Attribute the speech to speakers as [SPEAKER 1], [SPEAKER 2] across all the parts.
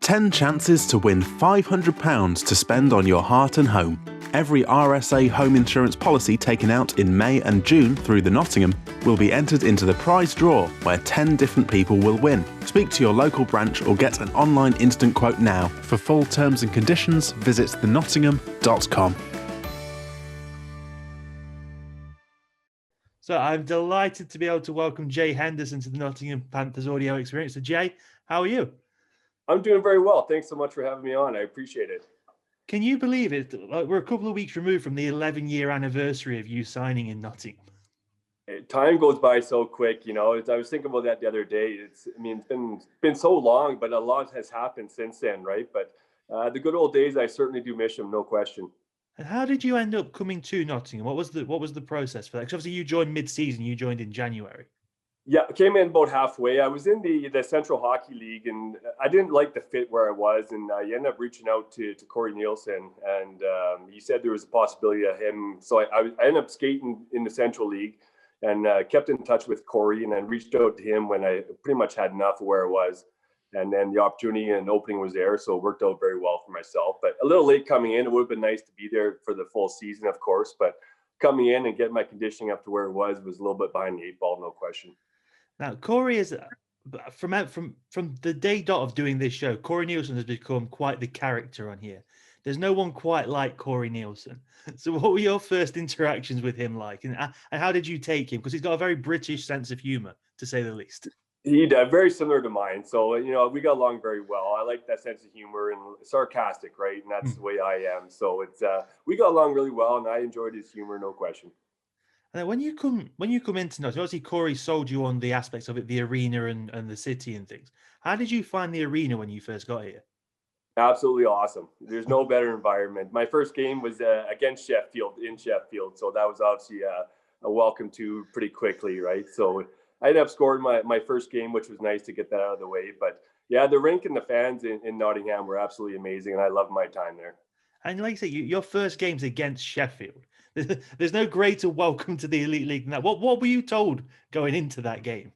[SPEAKER 1] 10 chances to win £500 to spend on your heart and home. Every RSA home insurance policy taken out in May and June through the Nottingham will be entered into the prize draw where 10 different people will win. Speak to your local branch or get an online instant quote now. For full terms and conditions, visit thenottingham.com.
[SPEAKER 2] So I'm delighted to be able to welcome Jay Henderson to the Nottingham Panthers Audio Experience. So Jay, how are you?
[SPEAKER 3] I'm doing very well. Thanks so much for having me on. I appreciate it.
[SPEAKER 2] Can you believe it? Like, we're a couple of weeks removed from the 11-year anniversary of you signing in Nottingham.
[SPEAKER 3] Time goes by so quick, you know. I was thinking about that the other day. It's been so long, but a lot has happened since then, right? But the good old days, I certainly do miss them, no question.
[SPEAKER 2] And how did you end up coming to Nottingham? What was the process for that? Because obviously you joined mid-season. You joined in January. Yeah,
[SPEAKER 3] I came in about halfway. I was in the Central Hockey League, and I didn't like the fit where I was, and I ended up reaching out to Cory Nielsen, and he said there was a possibility of him. So I ended up skating in the Central League, and kept in touch with Cory, and then reached out to him when I pretty much had enough of where I was, and then the opportunity and opening was there, so it worked out very well for myself. But a little late coming in. It would have been nice to be there for the full season, of course, but coming in and getting my conditioning up to where it was a little bit behind the eight ball, no question.
[SPEAKER 2] Now, Cory is from the day dot of doing this show, Cory Nielsen has become quite the character on here. There's no one quite like Cory Nielsen. So what were your first interactions with him like? And how did you take him? Because he's got a very British sense of humor, to say the least.
[SPEAKER 3] He did, very similar to mine. So, you know, we got along very well. I like that sense of humor and sarcastic, right? And that's the way I am. So we got along really well, and I enjoyed his humor, no question.
[SPEAKER 2] And when you come into Nottingham, obviously Cory sold you on the aspects of it, the arena and the city and things. How did you find the arena when you first got here?
[SPEAKER 3] Absolutely awesome. There's no better environment. My first game was against Sheffield, in Sheffield. So that was obviously a welcome to pretty quickly, right? So I ended up scoring my first game, which was nice to get that out of the way. But yeah, the rink and the fans in Nottingham were absolutely amazing, and I loved my time there.
[SPEAKER 2] And like I say, your first game's against Sheffield. There's no greater welcome to the Elite League than that. What were you told going into that game?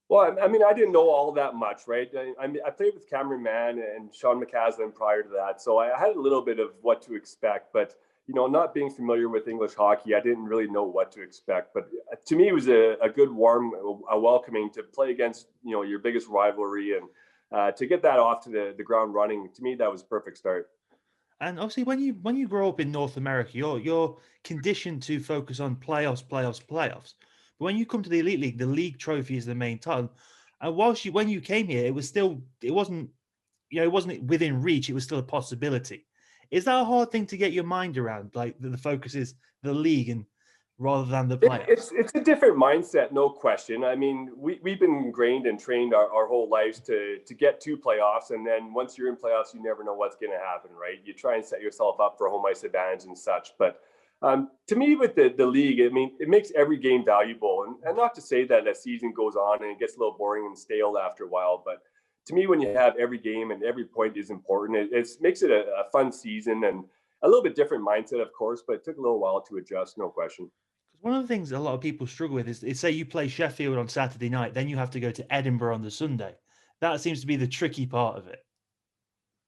[SPEAKER 3] Well, I mean, I didn't know all that much, right? I played with Mann and Sean McAslan prior to that, so I had a little bit of what to expect. But, you know, not being familiar with English hockey, I didn't really know what to expect. But to me, it was a good, warm, welcoming to play against, you know, your biggest rivalry, and to get that off to the ground running. To me, that was a perfect start.
[SPEAKER 2] And obviously, when you grow up in North America, you're conditioned to focus on playoffs. But when you come to the Elite League, the league trophy is the main title. And when you came here, it wasn't within reach. It was still a possibility. Is that a hard thing to get your mind around? Like the focus is the league and rather than the playoffs.
[SPEAKER 3] It's a different mindset, no question. I mean, we've been ingrained and trained our whole lives to get to playoffs, and then once you're in playoffs, you never know what's going to happen, right? You try and set yourself up for home ice advantage and such. But to me, with the league, I mean, it makes every game valuable, and not to say that a season goes on and it gets a little boring and stale after a while, but to me, when you have every game and every point is important, it makes it a fun season and a little bit different mindset, of course, but it took a little while to adjust, no question.
[SPEAKER 2] One of the things a lot of people struggle with is say you play Sheffield on Saturday night, then you have to go to Edinburgh on the Sunday. That seems to be the tricky part of it.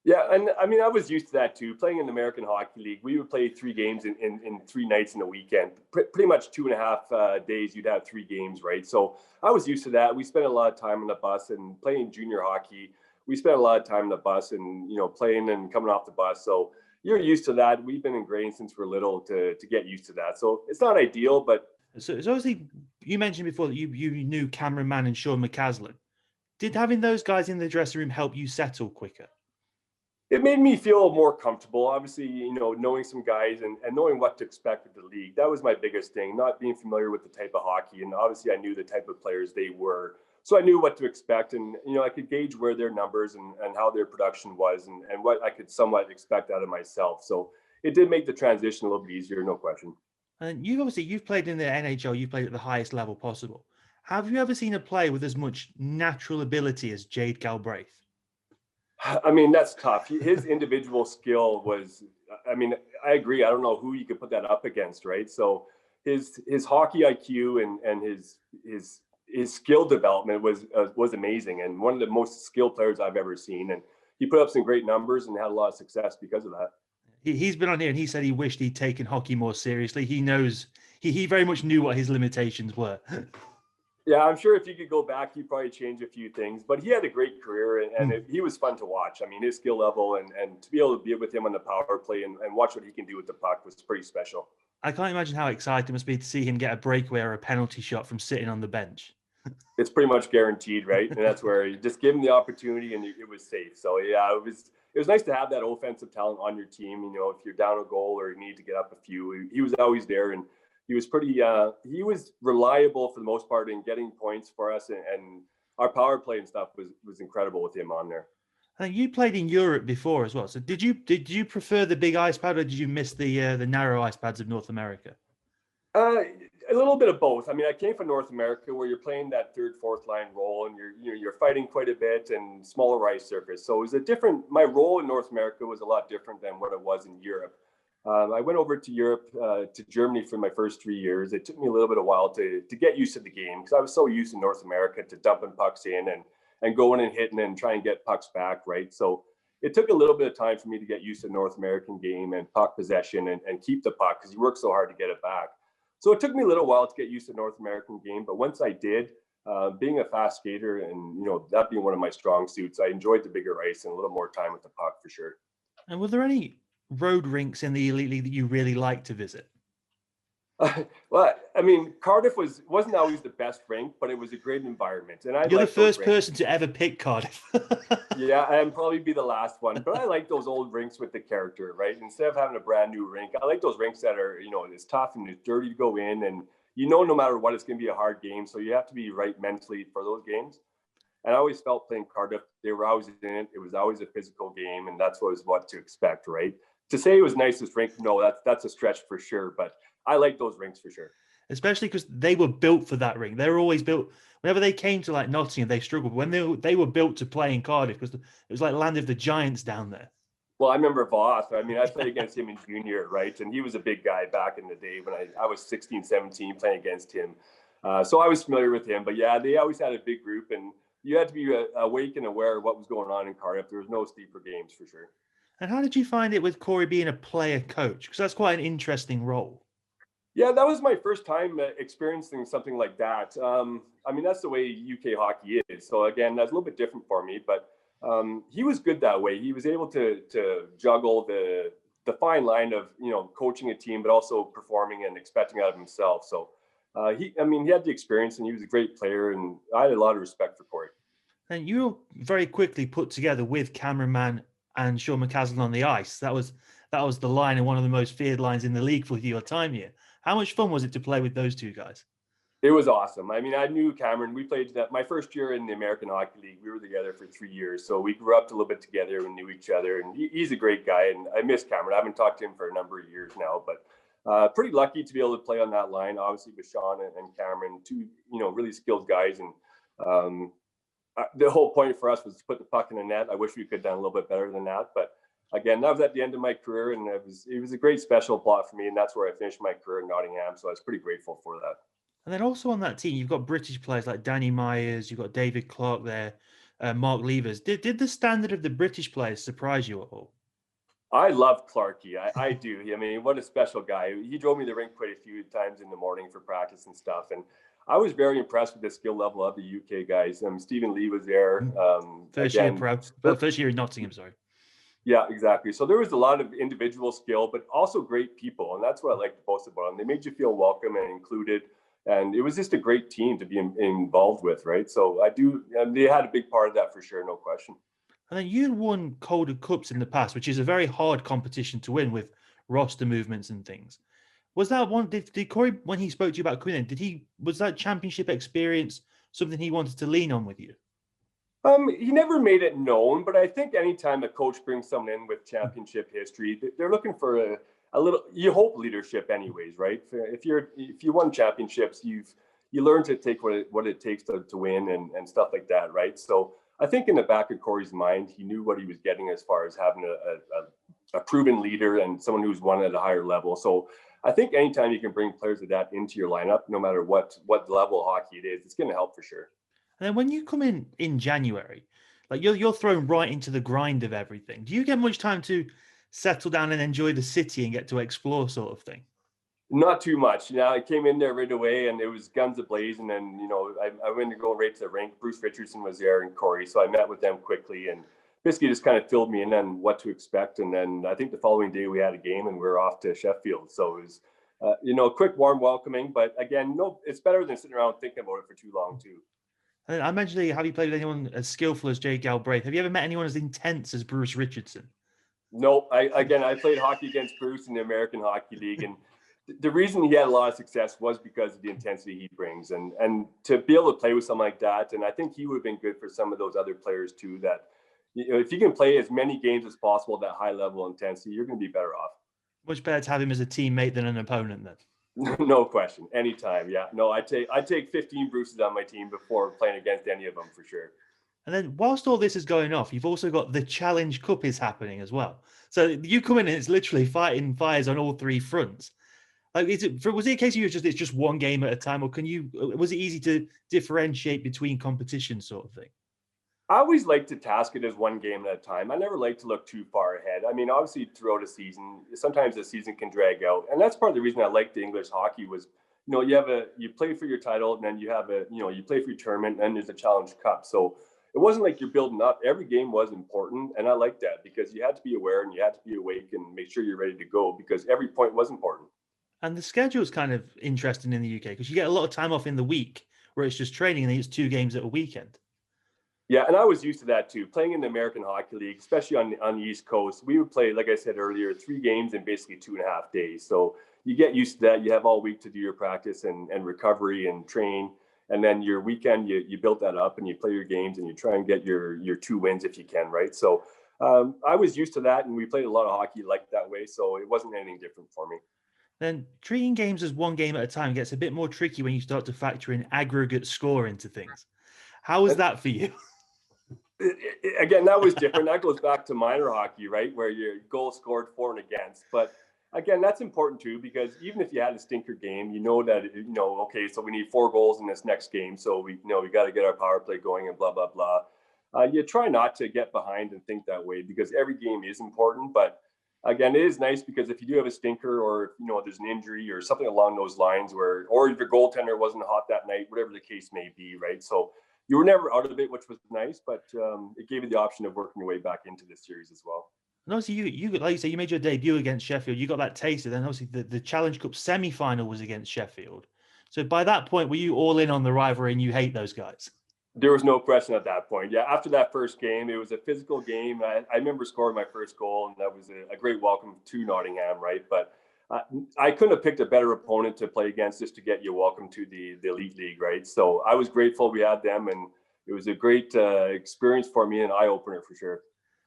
[SPEAKER 3] Yeah, and I mean, I was used to that too. Playing in the American Hockey League, we would play 3 games in 3 nights in a weekend. Pretty much 2.5 days, you'd have 3 games, right? So I was used to that. We spent a lot of time on the bus and playing junior hockey. We spent a lot of time on the bus and, you know, playing and coming off the bus. So you're used to that. We've been ingrained since we're little to get used to that. So it's not ideal, but
[SPEAKER 2] so obviously you mentioned before that you knew Mann and Sean McAslan. Did having those guys in the dressing room help you settle quicker?
[SPEAKER 3] It made me feel more comfortable. Obviously, you know, knowing some guys and knowing what to expect with the league. That was my biggest thing, not being familiar with the type of hockey. And obviously I knew the type of players they were. So I knew what to expect, and, you know, I could gauge where their numbers and how their production was and what I could somewhat expect out of myself. So it did make the transition a little bit easier, no question.
[SPEAKER 2] And you've played in the NHL, you've played at the highest level possible. Have you ever seen a player with as much natural ability as Jade Galbraith?
[SPEAKER 3] I mean, that's tough. His individual skill was, I mean, I agree. I don't know who you could put that up against, right? So his hockey IQ and his skill development was amazing, and one of the most skilled players I've ever seen. And he put up some great numbers and had a lot of success because of that.
[SPEAKER 2] He's been on here and he said he wished he'd taken hockey more seriously. He knows he very much knew what his limitations were.
[SPEAKER 3] Yeah, I'm sure if you could go back, you'd probably change a few things, but he had a great career and he was fun to watch. I mean, his skill level and to be able to be with him on the power play and watch what he can do with the puck was pretty special.
[SPEAKER 2] I can't imagine how exciting it must be to see him get a breakaway or a penalty shot from sitting on the bench.
[SPEAKER 3] It's pretty much guaranteed, right? And that's where you just give him the opportunity and it was safe. So yeah, it was nice to have that offensive talent on your team. You know, if you're down a goal or you need to get up a few, he was always there and he was pretty, he was reliable for the most part in getting points for us, and our power play and stuff was incredible with him on there.
[SPEAKER 2] I think you played in Europe before as well. So did you prefer the big ice pad or did you miss the narrow ice pads of North America?
[SPEAKER 3] A little bit of both. I mean, I came from North America where you're playing that third, fourth line role and you're fighting quite a bit and smaller ice surface. So it was my role in North America was a lot different than what it was in Europe. I went over to Europe, to Germany for my first 3 years. It took me a little bit of while to get used to the game because I was so used in North America to dumping pucks in and going and hitting and trying to get pucks back, right? So it took a little bit of time for me to get used to the North American game and puck possession and keep the puck because you work so hard to get it back. So it took me a little while to get used to the North American game, but once I did, being a fast skater and that being one of my strong suits, I enjoyed the bigger ice and a little more time with the puck for sure.
[SPEAKER 2] And were there any road rinks in the Elite League that you really like to visit?
[SPEAKER 3] Well, I mean, Cardiff wasn't always the best rink, but it was a great environment. And
[SPEAKER 2] you're the first person to ever pick Cardiff.
[SPEAKER 3] Yeah, and probably be the last one. But I like those old rinks with the character, right? Instead of having a brand new rink, I like those rinks that are, it's tough and it's dirty to go in, and no matter what, it's going to be a hard game. So you have to be right mentally for those games. And I always felt playing Cardiff, they were always in it. It was always a physical game, and that's what to expect, right? To say it was nicest rink, no, that's a stretch for sure. But I like those rinks for sure.
[SPEAKER 2] Especially because they were built for that rink. They were always built. Whenever they came to like Nottingham, they struggled. When they were built to play in Cardiff because it was like land of the giants down there.
[SPEAKER 3] Well, I remember Voss. I mean, I played against him in junior, right? And he was a big guy back in the day when I was 16, 17 playing against him. So I was familiar with him. But yeah, they always had a big group, and you had to be awake and aware of what was going on in Cardiff. There was no steeper games for sure.
[SPEAKER 2] And how did you find it with Corey being a player coach? Because that's quite an interesting role.
[SPEAKER 3] Yeah, that was my first time experiencing something like that. I mean, that's the way UK hockey is. So again, that's a little bit different for me, but he was good that way. He was able to juggle the fine line of, coaching a team, but also performing and expecting out of himself. So he had the experience and he was a great player, and I had a lot of respect for Corey.
[SPEAKER 2] And you were very quickly put together with Mann and Sean McAslan on the ice. That was the line and one of the most feared lines in the league for your time here. How much fun was it to play with those two guys?
[SPEAKER 3] It was awesome. I mean, I knew Cameron. We played that my first year in the American Hockey League. We were together for 3 years. So we grew up a little bit together and knew each other. And he's a great guy. And I miss Cameron. I haven't talked to him for a number of years now. But pretty lucky to be able to play on that line, obviously with Sean and Cameron, two, really skilled guys. And the whole point for us was to put the puck in the net. I wish we could have done a little bit better than that. But again, that was at the end of my career, and it was a great special plot for me, and that's where I finished my career in Nottingham. So I was pretty grateful for that.
[SPEAKER 2] And then also on that team, you've got British players like Danny Myers, you've got David Clark there, Mark Levers. Did the standard of the British players surprise you at all?
[SPEAKER 3] I love Clarkie. I do. I mean, what a special guy. He drove me the rink quite a few times in the morning for practice and stuff. And I was very impressed with the skill level of the UK guys. Stephen Lee was there.
[SPEAKER 2] First year in Nottingham, sorry.
[SPEAKER 3] Yeah, exactly. So there was a lot of individual skill, but also great people. And that's what I liked most about them. They made you feel welcome and included. And it was just a great team to be involved with, right? So they had a big part of that for sure, no question.
[SPEAKER 2] And then you won Calder Cups in the past, which is a very hard competition to win with roster movements and things. Was that one, did Corey, when he spoke to you about coming in, was that championship experience something he wanted to lean on with you?
[SPEAKER 3] He never made it known, but I think anytime a coach brings someone in with championship history, they're looking for a little, you hope, leadership anyways, right? If you won championships, you learn to take what it takes to win and stuff like that, right? So I think in the back of Corey's mind, he knew what he was getting as far as having a proven leader and someone who's won at a higher level. So I think anytime you can bring players like that into your lineup, no matter what level of hockey it is, it's going to help for sure.
[SPEAKER 2] And then when you come in January, Like you're thrown right into the grind of everything. Do you get much time to settle down and enjoy the city and get to explore, sort of thing?
[SPEAKER 3] Not too much. I came in there right away and it was guns a-blazing. And, I went to go right to the rink. Bruce Richardson was there and Corey. So I met with them quickly and basically just kind of filled me in on what to expect. And then I think the following day we had a game and we were off to Sheffield. So it was, quick, warm welcoming. But again, it's better than sitting around thinking about it for too long too.
[SPEAKER 2] And I mentioned, have you played with anyone as skillful as Jade Galbraith? Have you ever met anyone as intense as Bruce Richardson?
[SPEAKER 3] No, I played hockey against Bruce in the American Hockey League. And the reason he had a lot of success was because of the intensity he brings, and to be able to play with someone like that. And I think he would have been good for some of those other players too, that, if you can play as many games as possible at that high level of intensity, you're going to be better off.
[SPEAKER 2] Much better to have him as a teammate than an opponent then.
[SPEAKER 3] No question. Anytime. Yeah. No, I take 15 Bruces on my team before playing against any of them for sure.
[SPEAKER 2] And then whilst all this is going off, you've also got the Challenge Cup is happening as well. So you come in and it's literally fighting fires on all three fronts. Like, was it a case of it's just one game at a time, or was it easy to differentiate between competitions, sort of thing?
[SPEAKER 3] I always like to task it as one game at a time. I never like to look too far ahead. I mean, obviously throughout a season, sometimes the season can drag out. And that's part of the reason I liked the English hockey was, you play for your title and then you play for your tournament and then there's a Challenge Cup. So it wasn't like you're building up. Every game was important. And I liked that because you had to be aware and you had to be awake and make sure you're ready to go because every point was important.
[SPEAKER 2] And the schedule is kind of interesting in the UK because you get a lot of time off in the week where it's just training and then it's 2 games at a weekend.
[SPEAKER 3] Yeah, and I was used to that too. Playing in the American Hockey League, especially on the East Coast, we would play, like I said earlier, 3 games in basically 2.5 days. So you get used to that. You have all week to do your practice and recovery and train. And then your weekend, you build that up and you play your games and you try and get your 2 wins if you can, right? So I was used to that, and we played a lot of hockey like that way. So it wasn't anything different for me.
[SPEAKER 2] Then treating games as one game at a time gets a bit more tricky when you start to factor in aggregate score into things. How was that for you?
[SPEAKER 3] Again, that was different. That goes back to minor hockey, right? Where your goal scored for and against. But again, that's important too, because even if you had a stinker game, that, okay, so we need 4 goals in this next game. So we got to get our power play going and blah, blah, blah. You try not to get behind and think that way because every game is important. But again, it is nice because if you do have a stinker or, there's an injury or something along those lines or if your goaltender wasn't hot that night, whatever the case may be, right? So you were never out of it, which was nice, but it gave you the option of working your way back into this series as well.
[SPEAKER 2] And obviously, you like you say, you made your debut against Sheffield. You got that taste, and then obviously the Challenge Cup semi-final was against Sheffield. So by that point, were you all in on the rivalry and you hate those guys?
[SPEAKER 3] There was no question at that point. Yeah, after that first game, it was a physical game. I remember scoring my first goal, and that was a great welcome to Nottingham, right? But I couldn't have picked a better opponent to play against just to get you welcome to the Elite League, right? So I was grateful we had them, and it was a great experience for me and an eye-opener for sure.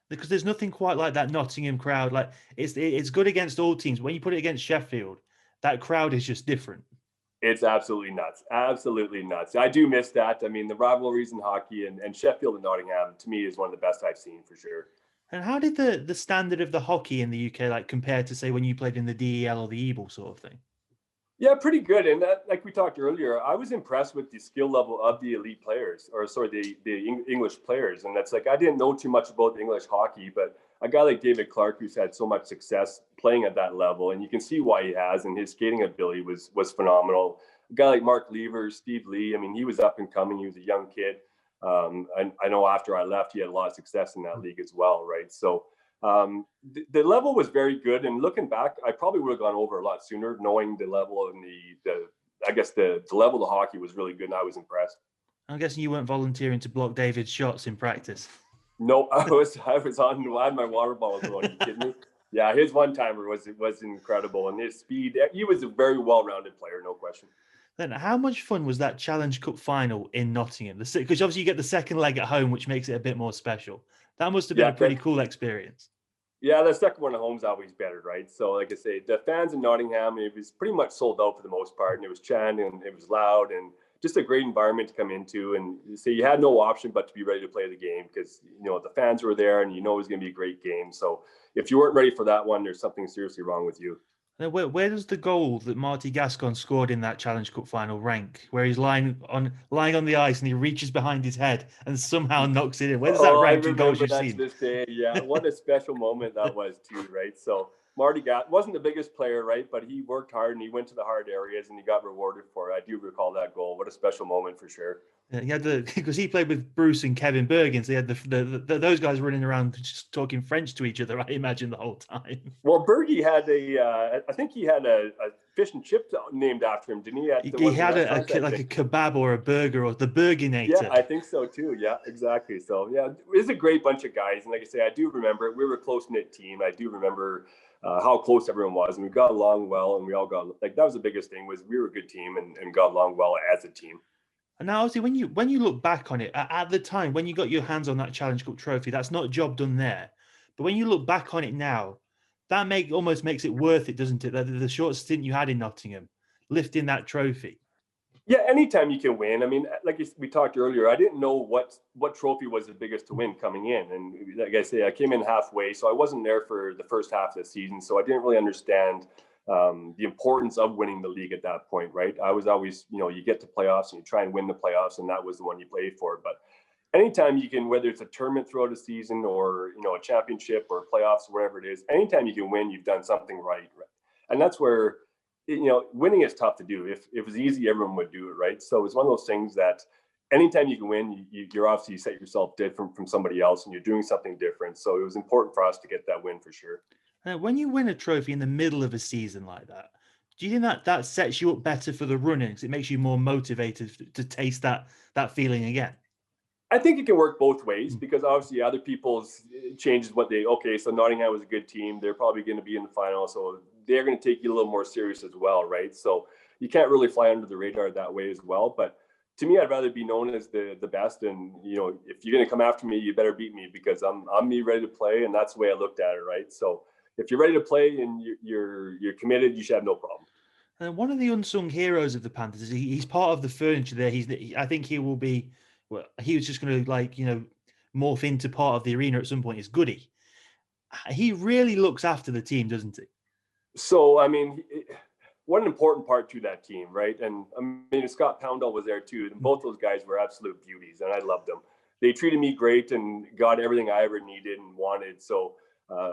[SPEAKER 2] Because there's nothing quite like that Nottingham crowd. Like it's good against all teams. When you put it against Sheffield, that crowd is just different. It's
[SPEAKER 3] absolutely nuts. Absolutely nuts. I do miss that. I mean, the rivalries in hockey and Sheffield and Nottingham, to me, is one of the best I've seen for sure.
[SPEAKER 2] And how did the standard of the hockey in the UK like compare to, say, when you played in the DEL or the EBL sort of thing?
[SPEAKER 3] Yeah, pretty good. And that, like we talked earlier, I was impressed with the skill level of the elite players, the English players. And that's like, I didn't know too much about English hockey, but a guy like David Clark, who's had so much success playing at that level, and you can see why he has, and his skating ability was phenomenal. A guy like Mark Lever, Steve Lee, I mean, he was up and coming. He was a young kid. And I know after I left, he had a lot of success in that league as well, right? So the level was very good. And looking back, I probably would have gone over a lot sooner, knowing the level and the level of hockey was really good, and I was impressed.
[SPEAKER 2] I'm guessing you weren't volunteering to block David's shots in practice.
[SPEAKER 3] No, I had my water bottle going. Are you kidding me? Yeah, his one-timer was incredible, and his speed. He was a very well-rounded player, no question.
[SPEAKER 2] Then how much fun was that Challenge Cup final in Nottingham? Because obviously you get the second leg at home, which makes it a bit more special. That must have been a pretty cool experience.
[SPEAKER 3] Yeah, the second one at home is always better, right? So like I say, the fans in Nottingham, it was pretty much sold out for the most part, and it was chanting and it was loud and just a great environment to come into. And so you had no option but to be ready to play the game because, the fans were there and it was going to be a great game. So if you weren't ready for that one, there's something seriously wrong with you.
[SPEAKER 2] Now, where does the goal that Marty Gascon scored in that Challenge Cup final rank? Where he's lying on the ice and he reaches behind his head and somehow knocks it in. Where does that
[SPEAKER 3] Oh, I
[SPEAKER 2] rank in goals
[SPEAKER 3] remember
[SPEAKER 2] you've
[SPEAKER 3] that to
[SPEAKER 2] seen?
[SPEAKER 3] this day. Yeah, what a special moment that was too, right? So Marty wasn't the biggest player, right? But he worked hard and he went to the hard areas and he got rewarded for it. I do recall that goal. What a special moment for sure.
[SPEAKER 2] Yeah, he had because he played with Bruce and Kevin Bergen, so he had those guys running around just talking French to each other. I imagine the whole time.
[SPEAKER 3] Well, Bergie had I think he had a fish and chip named after him, didn't he?
[SPEAKER 2] He had a kebab or a burger or the Burginator.
[SPEAKER 3] Yeah, I think so too. Yeah, exactly. So yeah, it was a great bunch of guys, and like I say, I do remember we were a close knit team. I do remember how close everyone was, and we got along well, and we all got that was the biggest thing was we were a good team and got along well as a team.
[SPEAKER 2] And now, obviously, when you look back on it at the time when you got your hands on that Challenge Cup trophy, that's not a job done there. But when you look back on it now, that almost makes it worth it, doesn't it? The short stint you had in Nottingham, lifting that trophy.
[SPEAKER 3] Yeah, anytime you can win. I mean, like we talked earlier, I didn't know what trophy was the biggest to win coming in, and like I say, I came in halfway, so I wasn't there for the first half of the season, so I didn't really understand the importance of winning the league at that point, right? I was always, you get to playoffs and you try and win the playoffs, and that was the one you played for. But anytime you can, whether it's a tournament throughout a season or a championship or playoffs, whatever it is, anytime you can win, you've done something right? And that's where winning is tough to do. If it was easy, everyone would do it, right? So it's one of those things that anytime you can win, you're obviously set yourself different from somebody else, and you're doing something different. So it was important for us to get that win for sure.
[SPEAKER 2] Now, when you win a trophy in the middle of a season like that, do you think that sets you up better for the running? Because it makes you more motivated to taste that feeling again?
[SPEAKER 3] I think it can work both ways because obviously other people's changes so Nottingham was a good team. They're probably going to be in the final. So they're going to take you a little more serious as well, right? So you can't really fly under the radar that way as well. But to me, I'd rather be known as the best. And, if you're going to come after me, you better beat me because I'm me ready to play. And that's the way I looked at it, right? So if you're ready to play and you're committed, you should have no problem.
[SPEAKER 2] And one of the unsung heroes of the Panthers is he's part of the furniture there. I think he will be. Well, he was just going to morph into part of the arena at some point. Is Goody. He really looks after the team, doesn't he?
[SPEAKER 3] So I mean, what an important part to that team, right? And I mean, Scott Poundall was there too, and both those guys were absolute beauties, and I loved them. They treated me great and got everything I ever needed and wanted. So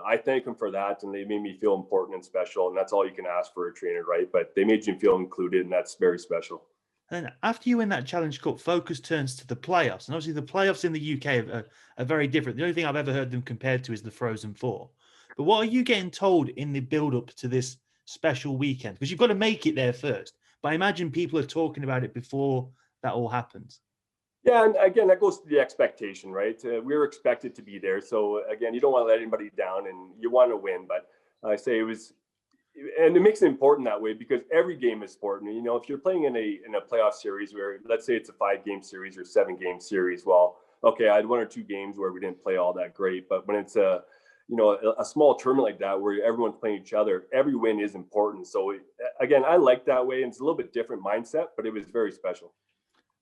[SPEAKER 3] I thank them for that, and they made me feel important and special, and that's all you can ask for a trainer, right? But they made you feel included, and that's very special.
[SPEAKER 2] And after you win that Challenge Cup, focus turns to the playoffs. And obviously the playoffs in the UK are very different. The only thing I've ever heard them compared to is the Frozen Four. But what are you getting told in the build-up to this special weekend? Because you've got to make it there first. But I imagine people are talking about it before that all happens.
[SPEAKER 3] Yeah, and again, that goes to the expectation, right? We were expected to be there. So again, you don't want to let anybody down and you want to win. But I say and it makes it important that way because every game is important. If you're playing in a playoff series where, let's say it's a 5-game series or 7-game series, well, okay, I had 1 or 2 games where we didn't play all that great. But when it's a small tournament like that where everyone's playing each other, every win is important. So again, I like that way. And it's a little bit different mindset, but it was very special.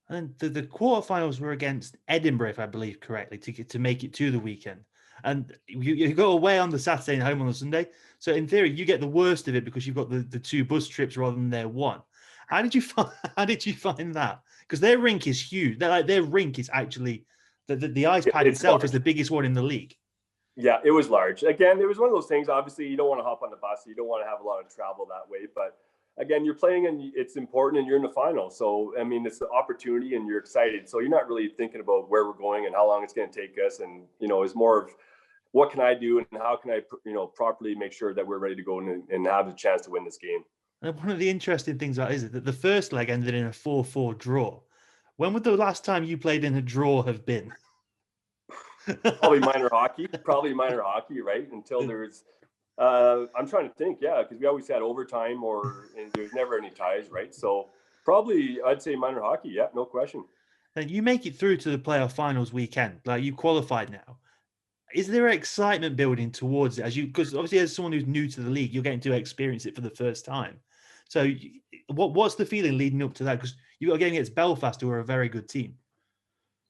[SPEAKER 2] And the quarterfinals were against Edinburgh, if I believe correctly, to make it to the weekend. And you go away on the Saturday and home on the Sunday. So in theory, you get the worst of it because you've got the 2 bus trips rather than their 1. How did you find that? Because their rink is huge. Their rink is actually the ice pad itself large. Is the biggest one in the league.
[SPEAKER 3] Yeah, it was large. Again, it was one of those things. Obviously, you don't want to hop on the bus. You don't want to have a lot of travel that way. But again, you're playing and it's important and you're in the final. So, I mean, it's an opportunity and you're excited. So you're not really thinking about where we're going and how long it's going to take us. And, it's more of what can I do and how can I, properly make sure that we're ready to go and have a chance to win this game.
[SPEAKER 2] And one of the interesting things about is that the first leg ended in a 4-4 draw. When would the last time you played in a draw have been?
[SPEAKER 3] Probably minor hockey, right? Until there's, I'm trying to think, because we always had overtime and there's never any ties, right? So probably I'd say minor hockey, yeah, no question.
[SPEAKER 2] And you make it through to the playoff finals weekend, like you qualified now. Is there excitement building towards it because obviously as someone who's new to the league, you're getting to experience it for the first time. So what's the feeling leading up to that? Because you've got a game against Belfast, who are a very good team.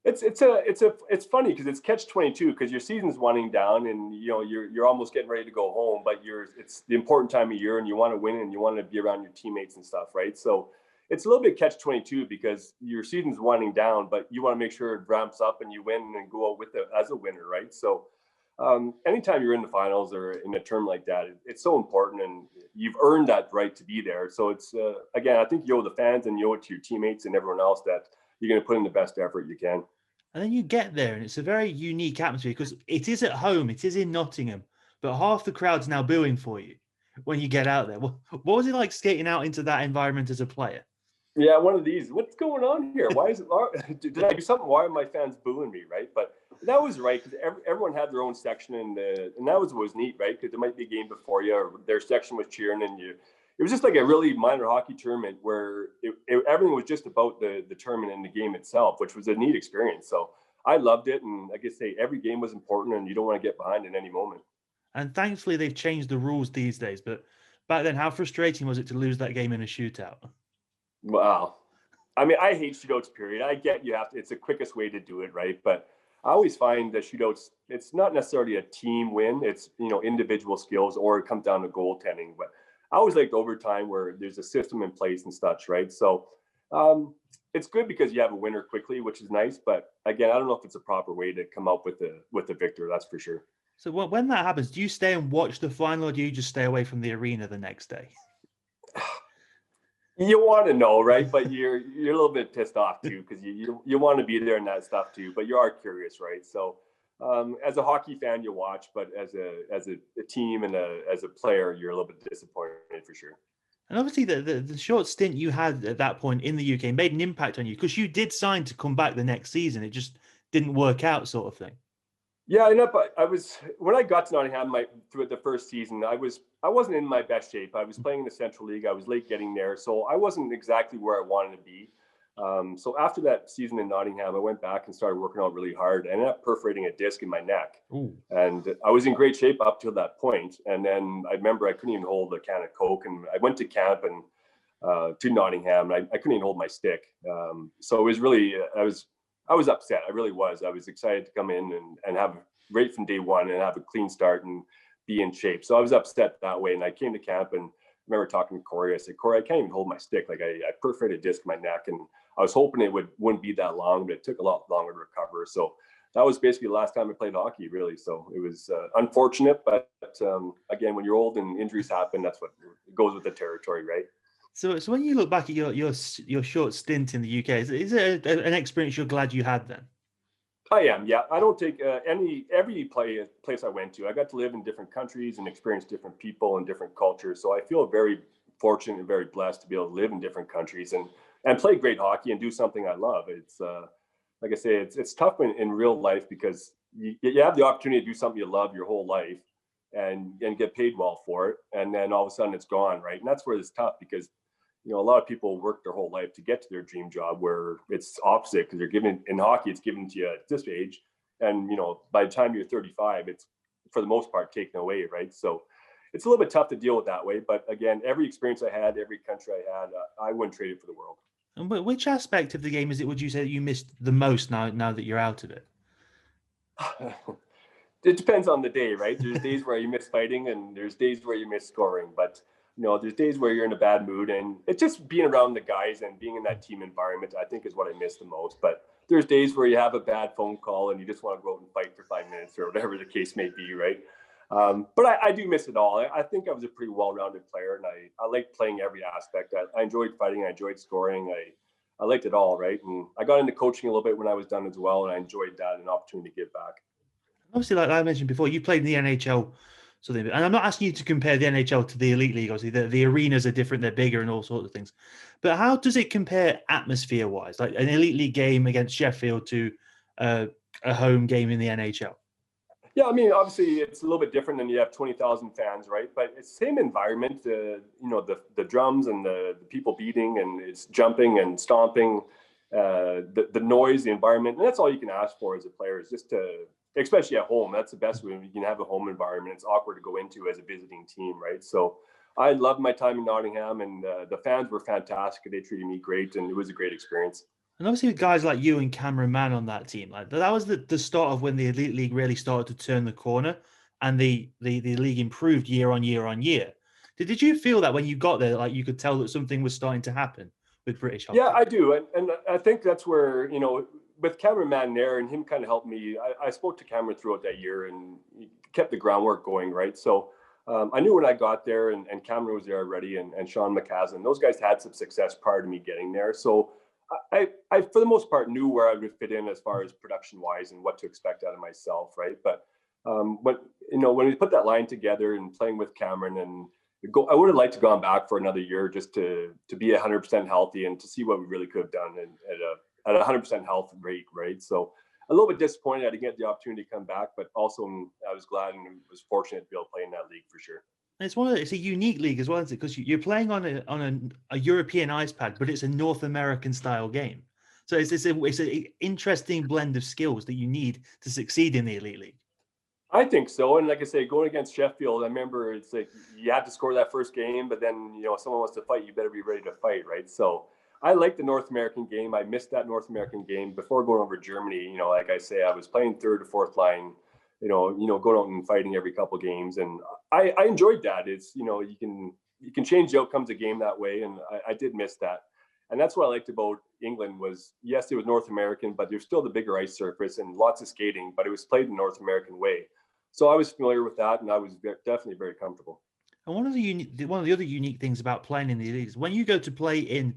[SPEAKER 3] It's funny because it's catch-22 because your season's winding down and you're almost getting ready to go home, but it's the important time of year and you want to win and you want to be around your teammates and stuff, right? So it's a little bit catch-22 because your season's winding down, but you want to make sure it ramps up and you win and go out with it as a winner, right? So anytime you're in the finals or in a term like that, it's so important and you've earned that right to be there. So it's again, I think you owe the fans and you owe it to your teammates and everyone else that you're going to put in the best effort you can.
[SPEAKER 2] And then you get there and it's a very unique atmosphere because it is at home, it is in Nottingham, but half the crowd's now booing for you when you get out there. What was it like skating out into that environment as a player?
[SPEAKER 3] Yeah, one of these. What's going on here? Why is it? Did I do something? Why are my fans booing me? Right, but that was right because everyone had their own section, and that was neat, right? Because there might be a game before you, or their section was cheering, and you. It was just like a really minor hockey tournament where everything was just about the tournament and the game itself, which was a neat experience. So I loved it, and like I say, every game was important, and you don't want to get behind in any moment.
[SPEAKER 2] And thankfully, they've changed the rules these days. But back then, how frustrating was it to lose that game in a shootout?
[SPEAKER 3] Wow. I mean, I hate shootouts, period. I get it's the quickest way to do it, right? But I always find that shootouts, it's not necessarily a team win. It's, individual skills or it comes down to goaltending. But I always like overtime where there's a system in place and such, right? So it's good because you have a winner quickly, which is nice. But again, I don't know if it's a proper way to come up with the victor, that's for sure.
[SPEAKER 2] So when that happens, do you stay and watch the final or do you just stay away from the arena the next day?
[SPEAKER 3] You want to know, right? But you're a little bit pissed off too because you want to be there and that stuff too. But you are curious, right? So as a hockey fan, you watch, but as a team and as a player, you're a little bit disappointed for sure.
[SPEAKER 2] And obviously, the short stint you had at that point in the UK made an impact on you because you did sign to come back the next season. It just didn't work out, sort of thing.
[SPEAKER 3] Yeah, but when I got to Nottingham through the first season, I wasn't in my best shape. I was playing in the Central League. I was late getting there, so I wasn't exactly where I wanted to be. So after that season in Nottingham, I went back and started working out really hard. I ended up perforating a disc in my neck.
[SPEAKER 2] Ooh.
[SPEAKER 3] And I was in great shape up till that point. And then I remember I couldn't even hold a can of Coke, and I went to camp and to Nottingham, and I couldn't even hold my stick. So it was really I was upset. I really was. I was excited to come in and have right from day one and have a clean start and be in shape. So I was upset that way. And I came to camp and I remember talking to Corey. I said, Corey, I can't even hold my stick. Like I perforated a disc in my neck, and I was hoping it wouldn't be that long, but it took a lot longer to recover. So that was basically the last time I played hockey, really. So it was unfortunate, but again, when you're old and injuries happen, that's what goes with the territory, right?
[SPEAKER 2] So
[SPEAKER 3] So
[SPEAKER 2] when you look back at your short stint in the UK, is it an experience you're glad you had then?
[SPEAKER 3] I am, yeah. I don't take every place I went to. I got to live in different countries and experience different people and different cultures. So I feel very fortunate and very blessed to be able to live in different countries and play great hockey and do something I love. It's like I say, it's tough in real life because you have the opportunity to do something you love your whole life and get paid well for it, and then all of a sudden it's gone, right? And that's where it's tough because a lot of people work their whole life to get to their dream job, where it's opposite because they're given in hockey, it's given to you at this age. And, by the time you're 35, it's for the most part taken away. Right. So it's a little bit tough to deal with that way. But again, every experience I had, every country I had, I wouldn't trade it for the world.
[SPEAKER 2] And which aspect of the game is it, would you say, that you missed the most now that you're out of it?
[SPEAKER 3] It depends on the day, right? There's days where you miss fighting and there's days where you miss scoring. But there's days where you're in a bad mood, and it's just being around the guys and being in that team environment, I think, is what I miss the most. But there's days where you have a bad phone call and you just want to go out and fight for 5 minutes or whatever the case may be, right? But I do miss it all. I think I was a pretty well-rounded player, and I liked playing every aspect. I enjoyed fighting. I enjoyed scoring. I liked it all, right? And I got into coaching a little bit when I was done as well, and I enjoyed that, an opportunity to give back.
[SPEAKER 2] Obviously, like I mentioned before, you played in the NHL. And I'm not asking you to compare the NHL to the Elite League. Obviously, the arenas are different, they're bigger and all sorts of things. But how does it compare atmosphere-wise, like an Elite League game against Sheffield to a home game in the NHL?
[SPEAKER 3] Yeah, I mean, obviously, it's a little bit different than you have 20,000 fans, right? But it's the same environment, the drums and the people beating, and it's jumping and stomping, the noise, the environment. And that's all you can ask for as a player, is just to, especially at home, that's the best way. You can have a home environment. It's awkward to go into as a visiting team, right? So I loved my time in Nottingham, and the fans were fantastic. They treated me great, and it was a great experience.
[SPEAKER 2] And obviously with guys like you and Cameron Mann on that team, like that was the start of when the Elite League really started to turn the corner, and the league improved year on year on year. Did you feel that when you got there, like you could tell that something was starting to happen with British hockey?
[SPEAKER 3] Yeah, I do. And I think that's where, with Cameron Mann there and him kind of helped me. I spoke to Cameron throughout that year and he kept the groundwork going, right? So I knew when I got there and Cameron was there already and Sean McAslan, those guys had some success prior to me getting there. So I, for the most part, knew where I would fit in as far as production wise and what to expect out of myself, right? But when we put that line together and playing with Cameron and I would have liked to gone back for another year just to be 100% healthy and to see what we really could have done at a 100% health rate, right? So a little bit disappointed I didn't get the opportunity to come back, but also I was glad and was fortunate to be able to play in that league for sure.
[SPEAKER 2] It's a unique league as well, isn't it? Because you're playing on a European ice pad, but it's a North American style game. So it's an interesting blend of skills that you need to succeed in the Elite League.
[SPEAKER 3] I think so. And like I say, going against Sheffield, I remember it's like you had to score that first game, but then, if someone wants to fight, you better be ready to fight, right? So I like the North American game. I missed that North American game before going over Germany. Like I say, I was playing third or fourth line, going out and fighting every couple of games. And I enjoyed that. It's, you can change the outcomes of game that way. And I did miss that. And that's what I liked about England was, yes, it was North American, but there's still the bigger ice surface and lots of skating, but it was played the North American way. So I was familiar with that, and I was definitely very comfortable.
[SPEAKER 2] And one of the other unique things about playing in the Elite is when you go to play in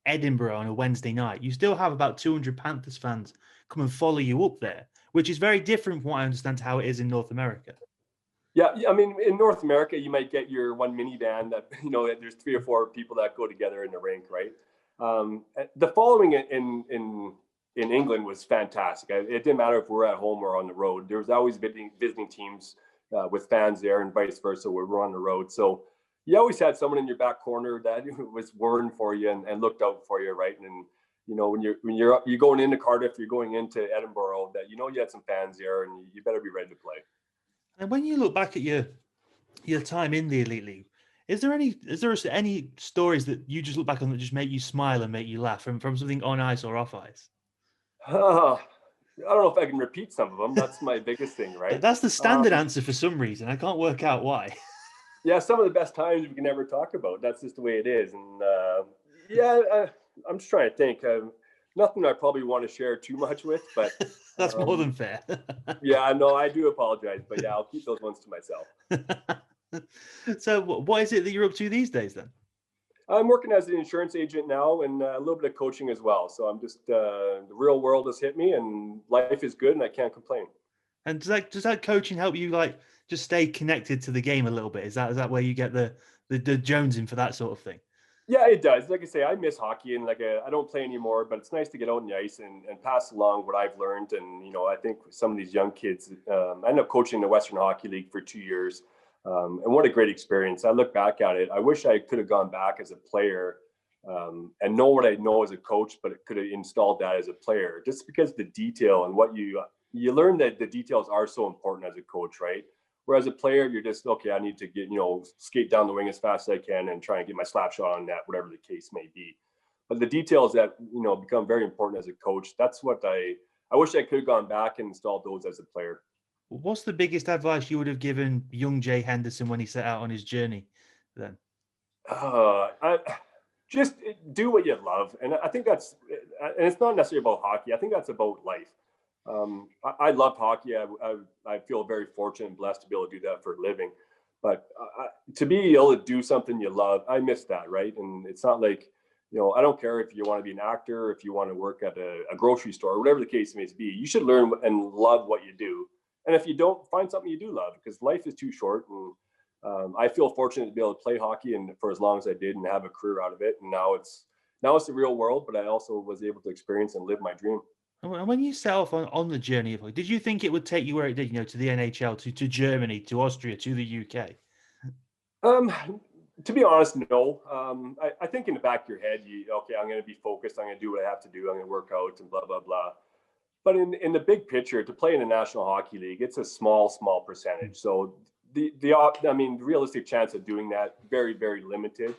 [SPEAKER 2] Edinburgh on a Wednesday night, you still have about 200 Panthers fans come and follow you up there, which is very different from what I understand to how it is in North America.
[SPEAKER 3] Yeah, I mean, in North America, you might get your one minivan that, there's 3 or 4 people that go together in the rink, right? The following in England was fantastic. It didn't matter if we're at home or on the road. There was always visiting teams with fans there and vice versa where we're on the road. So you always had someone in your back corner that was worrying for you and looked out for you, right? And when you're going into Cardiff, you're going into Edinburgh, that you had some fans there and you better be ready to play.
[SPEAKER 2] And when you look back at your time in the Elite League, is there any stories that you just look back on that just make you smile and make you laugh from something on ice or off ice?
[SPEAKER 3] I don't know if I can repeat some of them. That's my biggest thing, right?
[SPEAKER 2] That's the standard answer for some reason. I can't work out why.
[SPEAKER 3] Yeah, some of the best times we can never talk about. That's just the way it is. And I'm just trying to think. Nothing I probably want to share too much with, but
[SPEAKER 2] that's more than fair.
[SPEAKER 3] Yeah, no, I do apologize, but yeah, I'll keep those ones to myself.
[SPEAKER 2] So what is it that you're up to these days then?
[SPEAKER 3] I'm working as an insurance agent now and a little bit of coaching as well. So I'm just, the real world has hit me and life is good and I can't complain.
[SPEAKER 2] And does that coaching help you just stay connected to the game a little bit? Is that where you get the jonesing for that sort of thing?
[SPEAKER 3] Yeah, it does. Like I say, I miss hockey and I don't play anymore, but it's nice to get out on the ice and pass along what I've learned. And, I think some of these young kids, I ended up coaching the Western Hockey League for 2 years. And what a great experience. I look back at it. I wish I could have gone back as a player and know what I know as a coach, but it could have installed that as a player just because the detail and what you learn that the details are so important as a coach, right? Whereas a player, you're just, okay, I need to get, skate down the wing as fast as I can and try and get my slap shot on net, whatever the case may be. But the details that, become very important as a coach, that's what I wish I could have gone back and installed those as a player.
[SPEAKER 2] What's the biggest advice you would have given young Jay Henderson when he set out on his journey then?
[SPEAKER 3] Just do what you love. And I think and it's not necessarily about hockey. I think that's about life. I love hockey. I feel very fortunate and blessed to be able to do that for a living. But to be able to do something you love, I miss that, right? And it's not like, I don't care if you want to be an actor, if you want to work at a grocery store, whatever the case may be. You should learn and love what you do. And if you don't, find something you do love because life is too short. And I feel fortunate to be able to play hockey and for as long as I did and have a career out of it. And now it's the real world, but I also was able to experience and live my dream.
[SPEAKER 2] And when you set off on the journey, did you think it would take you where it did, to the NHL, to Germany, to Austria, to the UK?
[SPEAKER 3] To be honest, no. I think in the back of your head, I'm going to be focused. I'm going to do what I have to do. I'm going to work out and blah, blah, blah. But in the big picture, to play in the National Hockey League, it's a small percentage. So the realistic chance of doing that, very, very limited.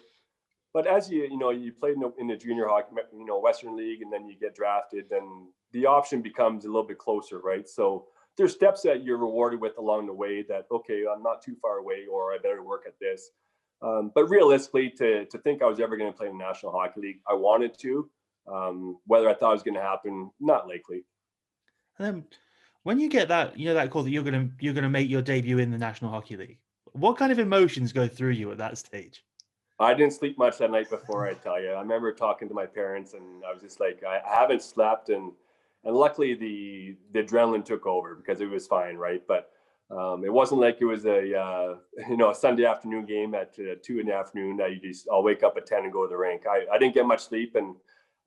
[SPEAKER 3] But as you played in the junior hockey, Western League, and then you get drafted, then the option becomes a little bit closer, right? So there's steps that you're rewarded with along the way that, okay, I'm not too far away, or I better work at this. But realistically, to think I was ever going to play in the National Hockey League, I wanted to. Whether I thought it was going to happen, not likely.
[SPEAKER 2] And then when you get that, that call that you're gonna make your debut in the National Hockey League, what kind of emotions go through you at that stage?
[SPEAKER 3] I didn't sleep much that night before, I tell you. I remember talking to my parents, and I was just like, I haven't slept, and luckily the adrenaline took over because it was fine, right? But it wasn't like it was a Sunday afternoon game at 2 in the afternoon that I'll wake up at 10 and go to the rink. I didn't get much sleep, and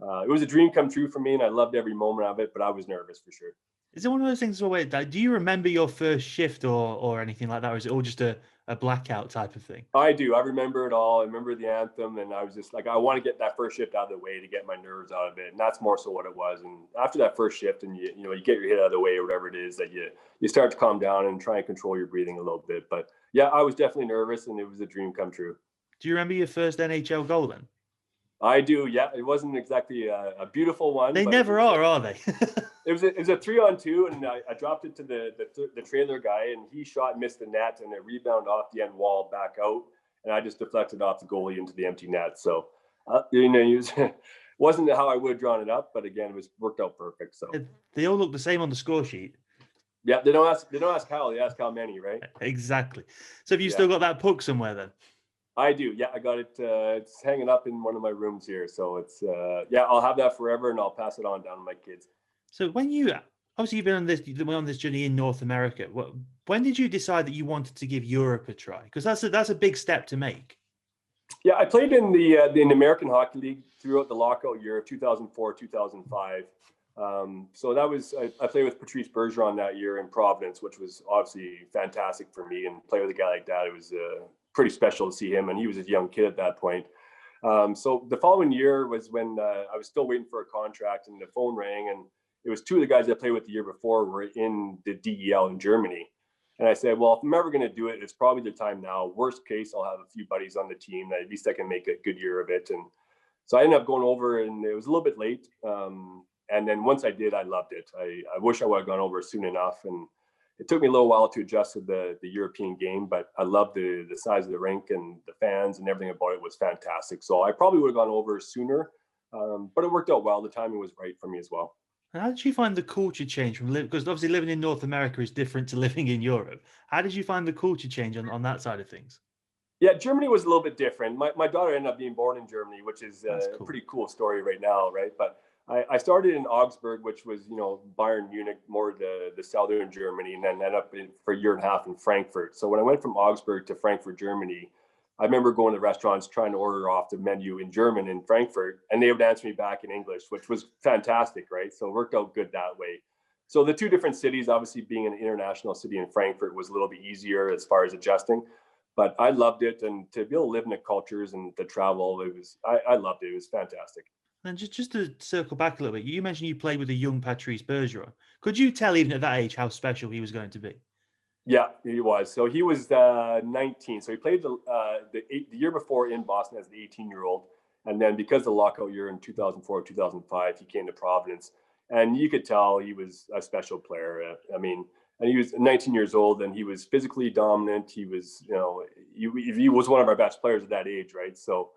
[SPEAKER 3] it was a dream come true for me, and I loved every moment of it, but I was nervous for sure.
[SPEAKER 2] Is it one of those things where, do you remember your first shift or anything like that, or is it all just a blackout type of thing?
[SPEAKER 3] I do. I remember it all. I remember the anthem, and I was just like, I want to get that first shift out of the way to get my nerves out of it, and that's more so what it was. And after that first shift, and you get your head out of the way or whatever it is, that you start to calm down and try and control your breathing a little bit. But yeah, I was definitely nervous, and it was a dream come true.
[SPEAKER 2] Do you remember your first NHL goal then?
[SPEAKER 3] I do. Yeah, it wasn't exactly a beautiful one.
[SPEAKER 2] They never are they?
[SPEAKER 3] It was a 3-on-2, and I dropped it to the trailer guy, and he shot and missed the net, and it rebounded off the end wall back out, and I just deflected off the goalie into the empty net. So, it wasn't how I would have drawn it up, but again, it worked out perfect. So
[SPEAKER 2] they all look the same on the score sheet.
[SPEAKER 3] Yeah, they don't ask how, they ask how many, right?
[SPEAKER 2] Exactly. So have you still got that puck somewhere then? I
[SPEAKER 3] do. Yeah, I got it. It's hanging up in one of my rooms here. So it's, I'll have that forever, and I'll pass it on down to my kids.
[SPEAKER 2] So when obviously you've been on this journey in North America, when did you decide that you wanted to give Europe a try? Because that's a big step to make.
[SPEAKER 3] Yeah, I played in the American Hockey League throughout the lockout year of 2004, 2005. So that was, I played with Patrice Bergeron that year in Providence, which was obviously fantastic for me, and play with a guy like that, it was pretty special to see him, and he was a young kid at that point. So the following year was when I was still waiting for a contract, and the phone rang, and it was two of the guys I played with the year before were in the DEL in Germany. And I said, well, if I'm ever going to do it, it's probably the time now. Worst case, I'll have a few buddies on the team that at least I can make a good year of it. And so I ended up going over, and it was a little bit late. And then once I did, I loved it. I wish I would have gone over soon enough. And it took me a little while to adjust to the European game, but I loved the size of the rink, and the fans and everything about it was fantastic. So I probably would have gone over sooner, but it worked out well. The timing was right for me as well.
[SPEAKER 2] How did you find the culture change from because obviously living in North America is different to living in Europe. How did you find the culture change on that side of things?
[SPEAKER 3] Yeah, Germany was a little bit different. My daughter ended up being born in Germany, which is
[SPEAKER 2] cool.
[SPEAKER 3] A pretty cool story right now, right? But I started in Augsburg, which was, Bayern Munich, more the southern Germany, and then ended up for a year and a half in Frankfurt. So when I went from Augsburg to Frankfurt, Germany, I remember going to restaurants trying to order off the menu in German in Frankfurt, and they would answer me back in English, which was fantastic, right? So it worked out good that way. So the two different cities, obviously being an international city in Frankfurt was a little bit easier as far as adjusting, but I loved it. And to be able to live in the cultures and to travel, I loved it. It was fantastic.
[SPEAKER 2] And just to circle back a little bit, you mentioned you played with a young Patrice Bergeron. Could you tell even at that age how special he was going to be? Yeah,
[SPEAKER 3] he was. So he was 19. So he played the year before in Boston as the 18-year-old. And then because of the lockout year in 2004, 2005, he came to Providence. And you could tell he was a special player. And he was 19 years old, and he was physically dominant. He was, he was one of our best players at that age, right? So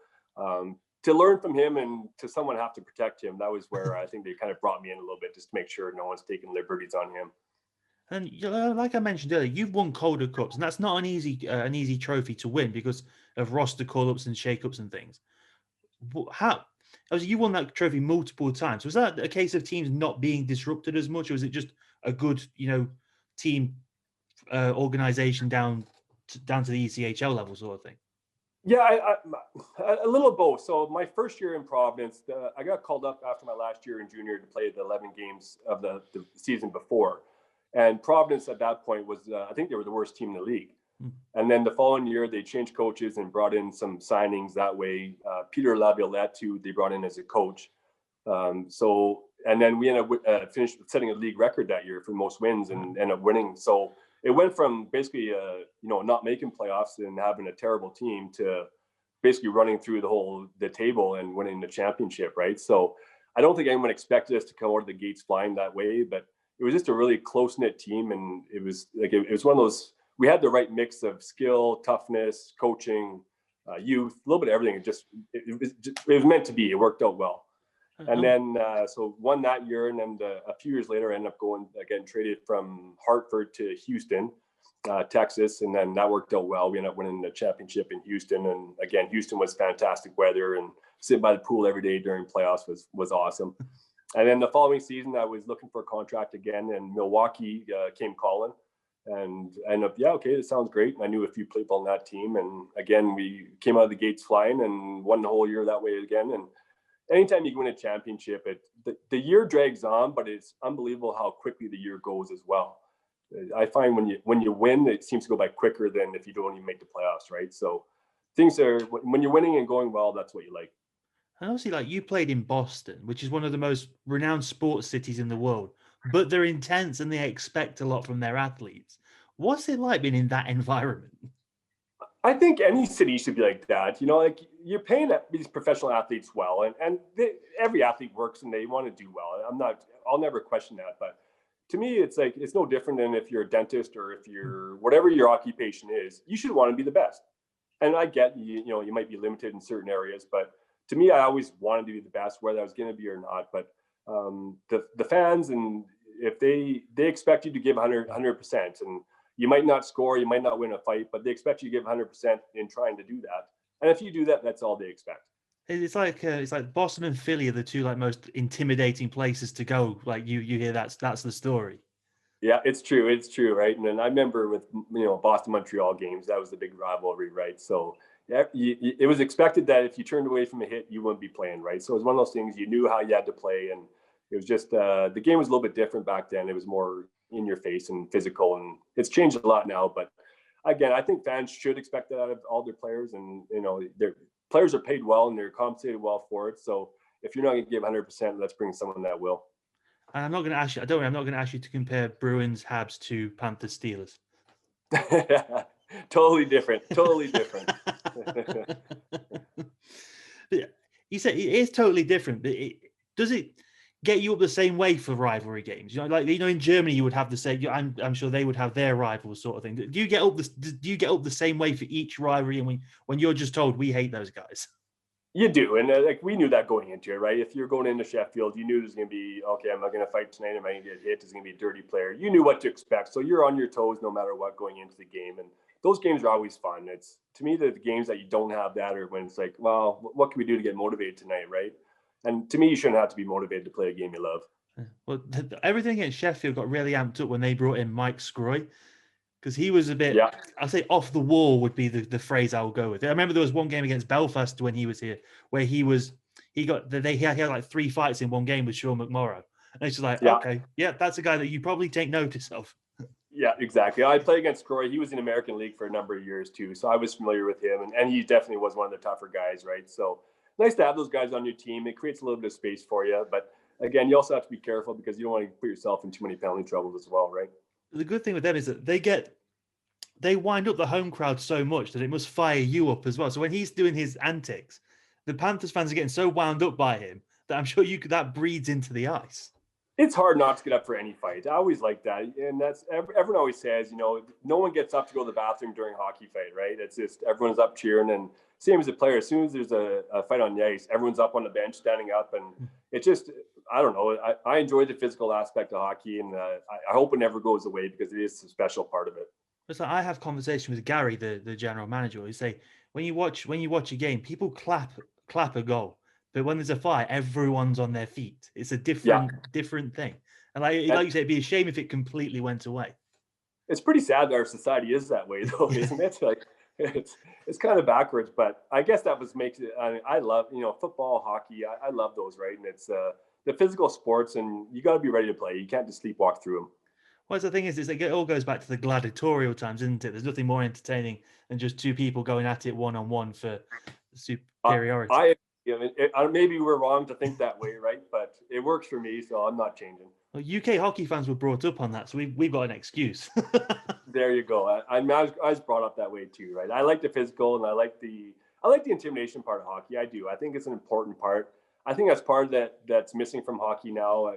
[SPEAKER 3] to learn from him and to someone have to protect him, that was where I think they kind of brought me in a little bit just to make sure no one's taking liberties on him.
[SPEAKER 2] And like I mentioned earlier, you've won Calder Cups, and that's not an easy trophy to win because of roster call-ups and shake-ups and things. You won that trophy multiple times. Was that a case of teams not being disrupted as much, or was it just a good, team organization down to the ECHL level sort of thing?
[SPEAKER 3] Yeah, a little of both. So my first year in Providence, I got called up after my last year in junior to play the 11 games of the season before. And Providence at that point was, I think they were the worst team in the league. And then the following year, they changed coaches and brought in some signings that way. Peter Laviolette, who they brought in as a coach. And then we ended up finished setting a league record that year for most wins and ended up winning. So it went from basically, not making playoffs and having a terrible team to basically running through the table and winning the championship, right? So I don't think anyone expected us to come out of the gates flying that way, but it was just a really close-knit team, and it was one of those, we had the right mix of skill, toughness, coaching, youth, a little bit of everything. It was meant to be. It worked out well. And then, so won that year, and then a few years later, I ended up getting traded from Hartford to Houston, Texas, and then that worked out well. We ended up winning the championship in Houston, and again, Houston was fantastic weather, and sitting by the pool every day during playoffs was awesome. And then the following season, I was looking for a contract again, and Milwaukee came calling, and I ended up, okay, this sounds great. And I knew a few people on that team, and again, we came out of the gates flying and won the whole year that way again. And anytime you win a championship, the year drags on, but it's unbelievable how quickly the year goes as well. I find when you win, it seems to go by quicker than if you don't even make the playoffs, right? So things are, when you're winning and going well, that's what you like.
[SPEAKER 2] And obviously, like, you played in Boston, which is one of the most renowned sports cities in the world, but they're intense and they expect a lot from their athletes. What's it like being in that environment?
[SPEAKER 3] I think any city should be like that. Like, you're paying these professional athletes well, and every athlete works and they want to do well. I'll never question that. But to me, it's like, it's no different than if you're a dentist or if you're whatever your occupation is, you should want to be the best. And I get, you might be limited in certain areas, but to me, I always wanted to be the best, whether I was going to be or not. But the fans, and if they expect you to give 100%, and you might not score, you might not win a fight, but they expect you to give 100% in trying to do that. And if you do that, that's all they expect. It's
[SPEAKER 2] like Boston and Philly are the two most intimidating places to go. Like you hear that's the story.
[SPEAKER 3] Yeah, it's true, right? And then I remember with Boston Montreal games, that was the big rivalry, right? So yeah, it was expected that if you turned away from a hit, you wouldn't be playing, right? So it was one of those things, you knew how you had to play, and it was just the game was a little bit different back then. It was more in your face and physical, and it's changed a lot now. But again, I think fans should expect that out of all their players, and their players are paid well and they're compensated well for it. So if you're not going to give 100%, let's bring someone that will.
[SPEAKER 2] And I'm not going to ask you. Don't worry, I'm not going to ask you to compare Bruins, Habs to Panthers, Steelers.
[SPEAKER 3] Totally different.
[SPEAKER 2] You said it is totally different, but does it get you up the same way for rivalry games? In Germany you would have the same. I'm sure they would have their rivals, sort of thing. Do you get up the same way for each rivalry? And when you're just told we hate those guys?
[SPEAKER 3] You do, and we knew that going into it, right? If you're going into Sheffield, you knew there's going to be, okay, I'm not going to fight tonight. Am I going to get hit? Is going to be a dirty player? You knew what to expect, so you're on your toes no matter what going into the game. And those games are always fun. It's, to me, the games that you don't have that are when it's like, well, what can we do to get motivated tonight, right? And to me, you shouldn't have to be motivated to play a game you love.
[SPEAKER 2] Well, everything at Sheffield got really amped up when they brought in Mike Scroy, because he was a bit, I'll say off the wall would be the phrase I will go with. I remember there was one game against Belfast when he was here where he had like 3 fights in one game with Sean McMorrow. And it's just like, okay, that's a guy that you probably take notice of.
[SPEAKER 3] Yeah, exactly. I played against Corey. He was in the American League for a number of years too. So I was familiar with him, and he definitely was one of the tougher guys, right? So nice to have those guys on your team. It creates a little bit of space for you. But again, you also have to be careful because you don't want to put yourself in too many penalty troubles as well, right?
[SPEAKER 2] The good thing with them is that they wind up the home crowd so much that it must fire you up as well. So when he's doing his antics, the Panthers fans are getting so wound up by him that I'm sure that breeds into the ice.
[SPEAKER 3] It's hard not to get up for any fight. I always like that. And that's, everyone always says, no one gets up to go to the bathroom during a hockey fight, right? It's just, everyone's up cheering. And same as a player, as soon as there's a fight on the ice, everyone's up on the bench, standing up. And it just, I don't know. I enjoy the physical aspect of hockey, and I hope it never goes away because it is a special part of it.
[SPEAKER 2] So I have conversation with Gary, the general manager. He say when you watch a game, people clap a goal, but when there's a fight, everyone's on their feet. It's a different thing. And like you say, it'd be a shame if it completely went away.
[SPEAKER 3] It's pretty sad that our society is that way, though, isn't it? Like it's kind of backwards, but I guess that makes it. I love football, hockey. I love those, right? And it's the physical sports, and you got to be ready to play. You can't just sleepwalk through them.
[SPEAKER 2] Well, the thing is like it all goes back to the gladiatorial times, isn't it? There's nothing more entertaining than just two people going at it one-on-one for superiority.
[SPEAKER 3] Maybe we're wrong to think that way, right? But it works for me, so I'm not changing.
[SPEAKER 2] Well, UK hockey fans were brought up on that, so we've got an excuse.
[SPEAKER 3] There you go. I was brought up that way too, right? I like the physical, and I I like the intimidation part of hockey. I do. I think it's an important part. I think that's part of that's missing from hockey now.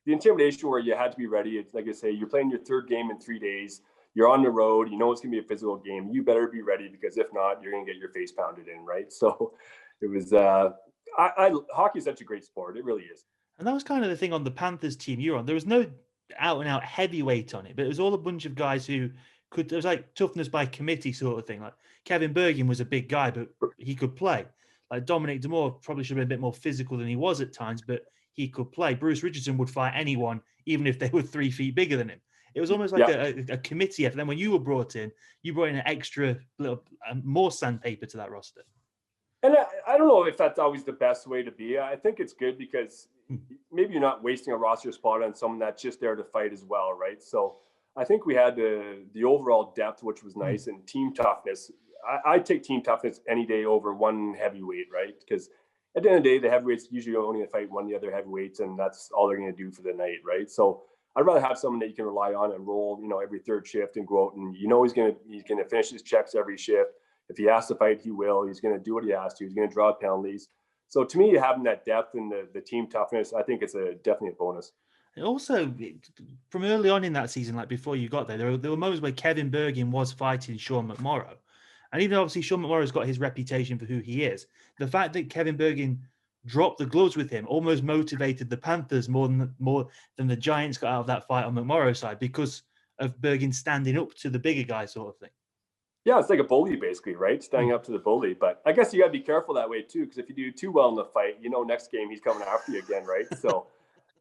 [SPEAKER 3] The intimidation where you had to be ready. It's like I say, you're playing your third game in 3 days. You're on the road. You know it's going to be a physical game. You better be ready, because if not, you're going to get your face pounded in, right? So it was. Hockey is such a great sport. It really is.
[SPEAKER 2] And that was kind of the thing on the Panthers team you're on. There was no out and out heavyweight on it, but it was all a bunch of guys who could. It was like toughness by committee sort of thing. Like Kevin Bergin was a big guy, but he could play. Like Dominic Damore probably should have been a bit more physical than he was at times, but he could play. Bruce Richardson would fight anyone, even if they were 3 feet bigger than him. It was almost like a committee effort. Then when you were brought in, you brought in an extra little more sandpaper to that roster.
[SPEAKER 3] And I don't know if that's always the best way to be. I think it's good because maybe you're not wasting a roster spot on someone that's just there to fight as well, right? So I think we had the overall depth, which was nice, and team toughness. I take team toughness any day over one heavyweight, right? Because at the end of the day, the heavyweights usually only going to fight one of the other heavyweights, and that's all they're going to do for the night, right? So I'd rather have someone that you can rely on and roll, every third shift and go out and he's going to finish his checks every shift. If he has to fight, he will. He's going to do what he has to. He's going to draw penalties. So to me, having that depth and the team toughness, I think it's definitely a bonus.
[SPEAKER 2] And also, from early on in that season, like before you got there were moments where Kevin Bergin was fighting Sean McMorrow. And even though obviously Sean McMorrow's got his reputation for who he is, the fact that Kevin Bergin dropped the gloves with him almost motivated the Panthers more than the Giants got out of that fight on McMorrow's side, because of Bergin standing up to the bigger guy sort of thing.
[SPEAKER 3] Yeah, it's like a bully basically, right? Standing up to the bully. But I guess you got to be careful that way too, because if you do too well in the fight, next game he's coming after you again, right? So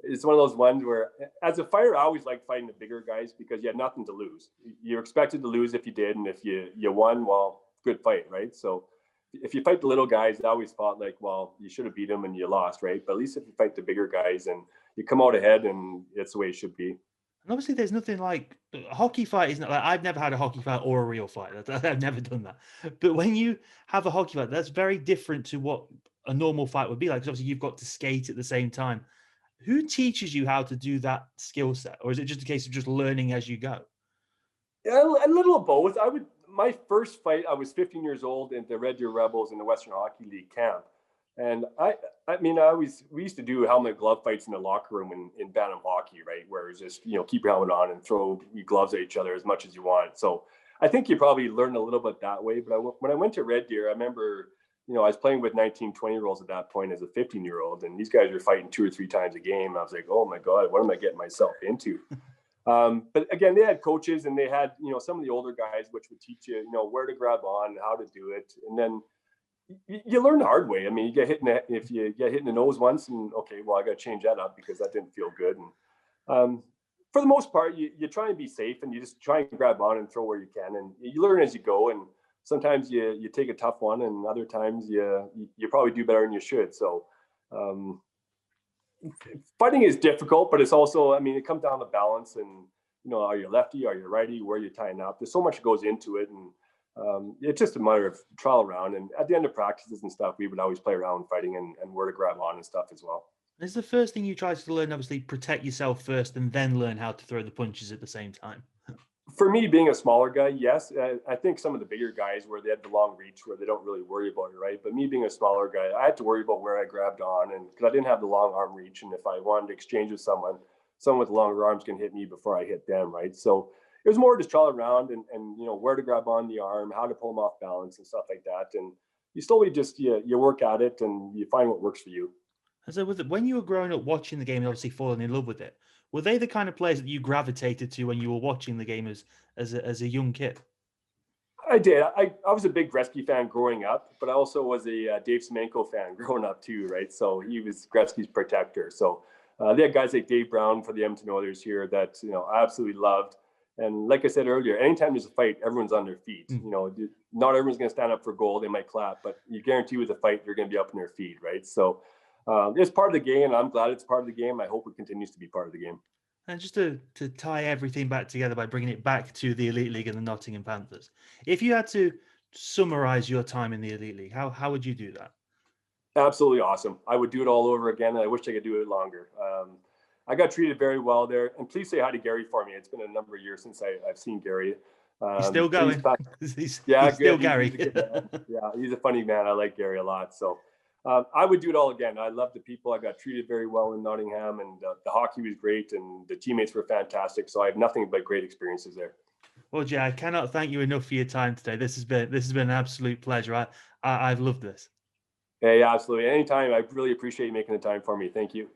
[SPEAKER 3] it's one of those ones where, as a fighter, I always liked fighting the bigger guys because you had nothing to lose. You're expected to lose if you did, and if you won, well, good fight, right? So if you fight the little guys, I always thought like, well, you should have beat them and you lost, right? But at least if you fight the bigger guys and you come out ahead, and it's the way it should be.
[SPEAKER 2] And obviously, there's nothing like a hockey fight. Isn't like I've never had a hockey fight or a real fight. I've never done that. But when you have a hockey fight, that's very different to what a normal fight would be like. Because obviously, you've got to skate at the same time. Who teaches you how to do that skill set, or is it just a case of just learning as you go?
[SPEAKER 3] Yeah, a little of both. My first fight, I was 15 years old in the Red Deer Rebels in the Western Hockey League camp. And we used to do helmet glove fights in the locker room in Bantam hockey, right? Where it's just, keep your helmet on and throw your gloves at each other as much as you want. So I think you probably learn a little bit that way. But when I went to Red Deer, I remember, I was playing with 19, 20-year-olds at that point as a 15-year-old. And these guys were fighting 2 or 3 times a game. I was like, oh my God, what am I getting myself into? But again, they had coaches, and they had, some of the older guys, which would teach you, where to grab on and how to do it. And then you learn the hard way. I mean, you get hit if you get hit in the nose once, and okay, well, I got to change that up because that didn't feel good. And for the most part, you try and be safe, and you just try and grab on and throw where you can, and you learn as you go. And sometimes you take a tough one, and other times you probably do better than you should. So fighting is difficult, but it's also, it comes down to balance, and are you lefty, are you righty, where are you tying up? There's so much goes into it, and it's just a matter of trial around. And at the end of practices and stuff, we would always play around fighting and where to grab on and stuff as well.
[SPEAKER 2] Is the first thing you try to learn, obviously, protect yourself first and then learn how to throw the punches at the same time?
[SPEAKER 3] For me, being a smaller guy, yes. I think some of the bigger guys where they have the long reach, where they don't really worry about it, right? But me being a smaller guy, I had to worry about where I grabbed on, and because I didn't have the long arm reach. And if I wanted to exchange with someone with longer arms can hit me before I hit them, right? So it was more just trial around and where to grab on the arm, how to pull them off balance and stuff like that. And you slowly just you work at it and you find what works for you.
[SPEAKER 2] And so when you were growing up watching the game and obviously falling in love with it, were they the kind of players that you gravitated to when you were watching the game as a young kid?
[SPEAKER 3] I did. I was a big Gretzky fan growing up, but I also was a Dave Semenko fan growing up too, right? So he was Gretzky's protector. So they had guys like Dave Brown for the Edmonton Oilers here that I absolutely loved. And like I said earlier, anytime there's a fight, everyone's on their feet. Not everyone's going to stand up for goal. They might clap, but you guarantee with a fight, they're going to be up on their feet, right? So it's part of the game, and I'm glad it's part of the game. I hope it continues to be part of the game.
[SPEAKER 2] And just to tie everything back together by bringing it back to the Elite League and the Nottingham Panthers, if you had to summarize your time in the Elite League, how would you do that?
[SPEAKER 3] Absolutely awesome. I would do it all over again, and I wish I could do it longer. I got treated very well there. And please say hi to Gary for me. It's been a number of years since I've seen Gary.
[SPEAKER 2] He's still going. He's still Gary.
[SPEAKER 3] He's a good man. Yeah, he's a funny man. I like Gary a lot. So I would do it all again. I love the people. I got treated very well in Nottingham, and the hockey was great, and the teammates were fantastic. So I have nothing but great experiences there.
[SPEAKER 2] Well, Jay, I cannot thank you enough for your time today. This has been an absolute pleasure. I've loved this.
[SPEAKER 3] Yeah, absolutely. Anytime. I really appreciate you making the time for me. Thank you.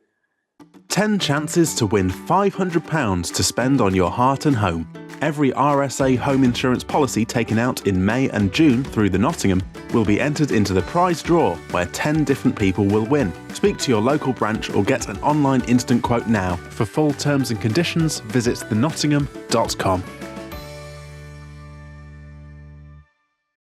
[SPEAKER 1] 10 chances to win £500 to spend on your heart and home. Every RSA home insurance policy taken out in May and June through the Nottingham will be entered into the prize draw, where 10 different people will win. Speak to your local branch or get an online instant quote now. For full terms and conditions, visit thenottingham.com.